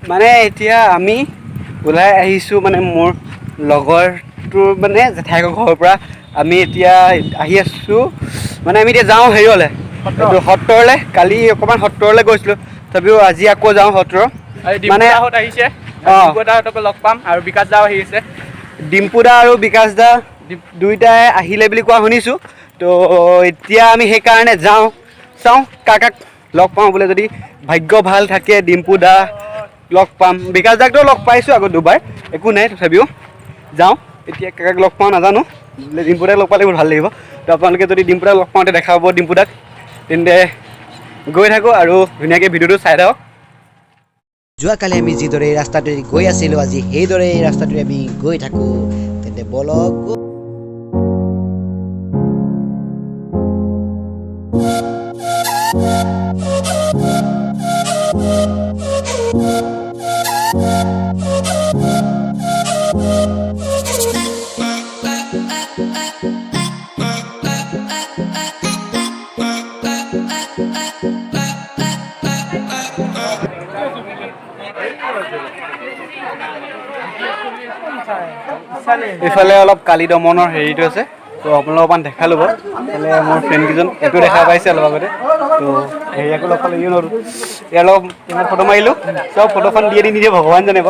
মানে এতিয়া আমি ওলাই আহিছোঁ মানে মোৰ লগৰটোৰ মানে জেঠাইকৰ ঘৰৰ পৰা আমি এতিয়া আহি আছোঁ মানে আমি এতিয়া যাওঁ হেৰিয়লৈ এইটো সত্ৰলৈ কালি অকণমান সত্ৰলৈ গৈছিলোঁ তথাপিও আজি আকৌ যাওঁ সত্ৰ মানে আহিছে ডিম্পুদাহঁতক লগ পাম আৰু বিকাশ দাও আহি আছে ডিম্পু দা আৰু বিকাশ দা দুইটাই আহিলে বুলি কোৱা শুনিছোঁ তো এতিয়া আমি সেইকাৰণে যাওঁ চাওঁ কাক লগ পাওঁ বোলে যদি ভাগ্য ভাল থাকে ডিম্পু দা লগ পাম বিকাশ দাকতো লগ পাইছোঁ আকৌ দুবাৰ একো নাই তথাপিও যাওঁ এতিয়া কাক লগ পাওঁ নাজানো বোলে ডিম্পু দাক লগ পালে বহুত ভাল লাগিব তো আপোনালোকে যদি ডিম্পু দাক লগ পাওঁতে দেখা পাব ডিম্পু দাক তেন্তে গৈ থাকোঁ আৰু ধুনীয়াকৈ ভিডিঅ'টো চাই থাকক যোৱাকালি আমি যিদৰে এই ৰাস্তাটোৰে গৈ আছিলোঁ আজি সেইদৰে এই ৰাস্তাটোৰে আমি গৈ থাকোঁ তেন্তে বলক এইফালে অলপ কালি দমনৰ হেৰিটো আছে তো আপোনালোক অকণমান দেখা ল'ব এইফালে মোৰ ফ্ৰেণ্ডকেইজন এইটো দেখা পাইছে অলপ আগতে তো হেৰিয়াকো লগ পালে ইও নৰো ইয়াৰ লগত ফটো মাৰিলোঁ চব ফটোখন দিয়ে দি নিদিয়ে ভগৱান জানিব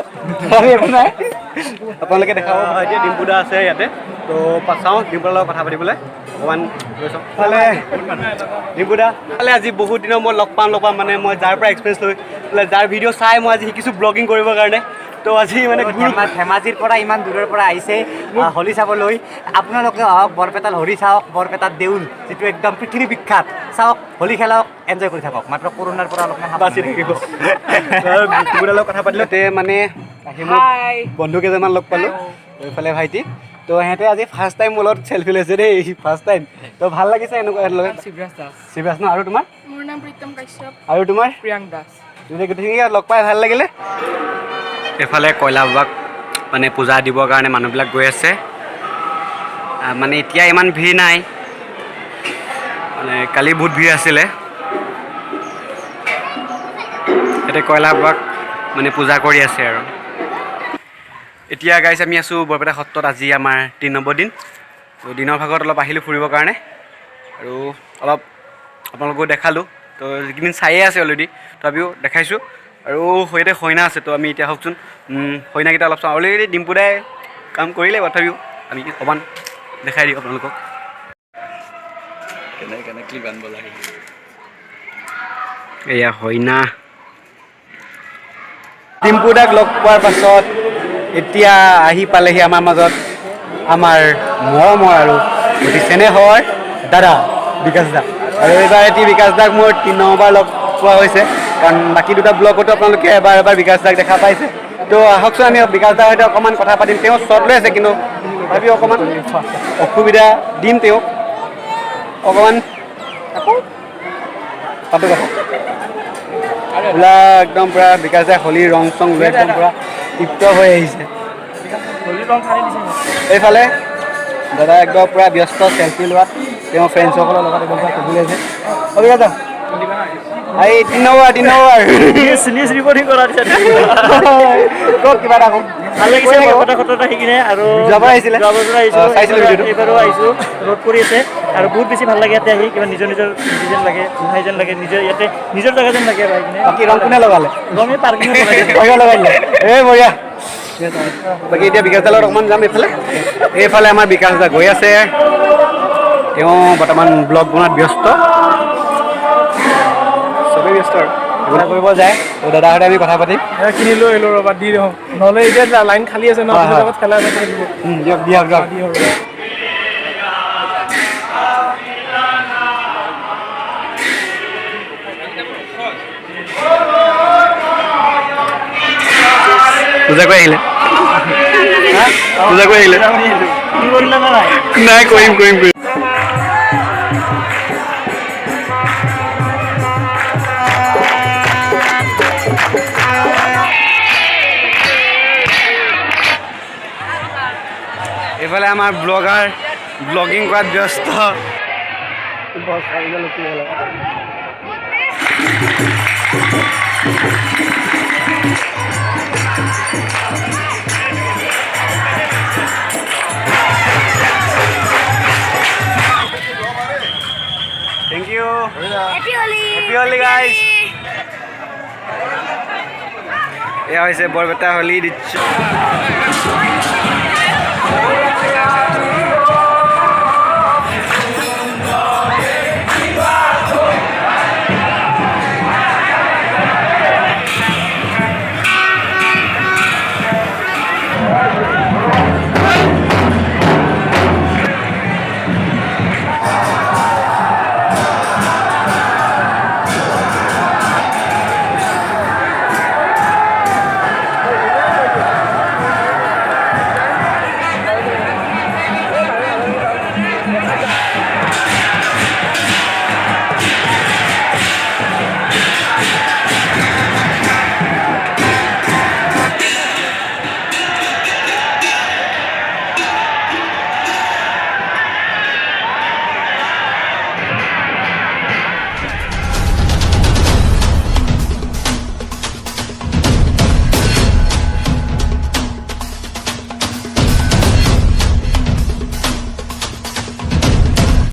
আমি একো নাই আপোনালোকে দেখা পাব এতিয়া ডিম্পু দা আছে ইয়াতে তো চাওঁ ডিম্পু দাৰ লগত কথা পাতিবলৈ অকণমান গৈ চাওঁ ফালে ডিম্পু দা ফালে আজি বহুত দিনৰ মই লগ পাম মানে মই যাৰ পৰা এক্সপিৰিয়েঞ্চ লৈ যাৰ ভিডিঅ' চাই মই আজি শিকিছোঁ ব্লগিং কৰিবৰ কাৰণে তো আজি মানে ধেমাজিৰ পৰা ইমান দূৰৰ পৰা আহিছে হোলী চাবলৈ আপোনালোকে আহক বৰপেটাত হোলী চাওক বৰপেটাত দেউল যিটো একদম পৃথিৱী বিখ্যাত চাওক হোলী খেলক এনজয় কৰি থাকক মাত্ৰ কৰোণাৰ পৰা অলপমান বাচি থাকিব ডিম্পুদাৰ লগত কথা পাতিলোঁ তে মানে আহি মোক বন্ধু কেইজনমান লগ পালোঁ এইফালে ভাইটি তো সিহঁতে আজি ফাৰ্ষ্ট টাইম মোৰ লগত চেল্ফি লৈছে দেই ফাৰ্ষ্ট টাইম তো ভাল লাগিছে এনেকুৱা শিৱৰাজ ন আৰু তোমাৰ মোৰ নাম প্ৰীতম কাশ্যপ আৰু তোমাৰ প্ৰিয়াংক দাস গোটেইখিনি লগ পাই ভাল লাগিলে এইফালে কয়লা বাবাক মানে পূজা দিবৰ কাৰণে মানুহবিলাক গৈ আছে মানে এতিয়া ইমান ভিৰ নাই মানে কালি বহুত ভিৰ আছিলে এতিয়া কয়লা বাবাক মানে পূজা কৰি আছে আৰু এতিয়া গাইছ আমি আছোঁ বৰপেটা সত্ৰত আজি আমাৰ 3 নম্বৰ দিন তো দিনৰ ভাগত অলপ আহিলোঁ ফুৰিবৰ কাৰণে আৰু অলপ আপোনালোকো দেখালোঁ তো যিকেইদিন চায়ে আছে অলৰেডি তথাপিও দেখাইছোঁ আৰু সৈতে হইনা আছে তো আমি এতিয়া হওকচোন হইনাকেইটা অলপ চাওঁ অলৰেডি ডিম্পুদাই কাম কৰিলে তথাপিও আমি অকণমান দেখাই দিওঁ আপোনালোকক এয়া হইনা ডিম্পুদাক লগ পোৱাৰ পাছত এতিয়া আহি পালেহি আমাৰ মাজত আমাৰ মৰমৰ আৰু অতি চেনেহৰ দাদা বিকাশ দা আৰু এইবাৰ এটি বিকাশ দাক মোৰ 3 নম্বৰবাৰ লগ পোৱা হৈছে কাৰণ বাকী দুটা ব্লগতো আপোনালোকে এবাৰ বিকাশ দাক দেখা পাইছে তো আহকচোন আমি বিকাশ দাৰ সৈতে অকণমান কথা পাতিম তেওঁ শ্বট লৈ আছে কিন্তু তথাপিও অকণমান অসুবিধা দিম তেওঁক অকণমান আকৌ পাতো কথা এইবিলাক একদম পূৰা বিকাশ দাই হোলীৰ ৰং চং লৈ একদম পূৰা তৃপ্ত হৈ আহিছে এইফালে দাদা একদম পূৰা ব্যস্ত চেল্ফি লোৱাত তেওঁ ফ্ৰেণ্ডছসকলৰ লগত একদম পূৰা কবুলি আছে বিকাশ দা এই 3 নম্বৰ ৰিপৰ্টিং কৰা কওক কিবা এটা কওক ভাল লাগিছে বৰপেটা সত্ৰত আহি কিনে আৰু যাব আহিছিলে এইবাৰো আহিছোঁ ৰ'দ পৰি আছে আৰু বহুত বেছি ভাল লাগে ইয়াতে আহি কিবা নিজৰ যেন লাগে ভাই যেন লাগে নিজৰ ইয়াতে নিজৰ জেগা যেন লাগে আৰু আহি কিনে বাকী ৰং কোনে লগালে ৰঙে পাৰ্কিঙত লগাই দিলে এই বঢ়িয়া বাকী এতিয়া বিকাশ দালৰ অকণমান যাম এইফালে আমাৰ বিকাশ দা গৈ আছে তেওঁ বৰ্তমান ব্লগ বনোৱাত ব্যস্ত চবেই ব্যস্ত আৰু এইবিলাক কৰিব যায় তো দাদাহঁতে আমি কথা পাতিম কিনিলোঁ আহিলোঁ ৰ'বা দি দিওঁ নহ'লে এতিয়া লাইন খালী আছে ন খেলা দিয়ক পূজা কৰি আহিলে নাই কৰিম এইফালে আমাৰ ব্লগিং কৰাত ব্যস্ত হলি গাইজ এয়া হৈছে বৰপেটা হলি দৃশ্য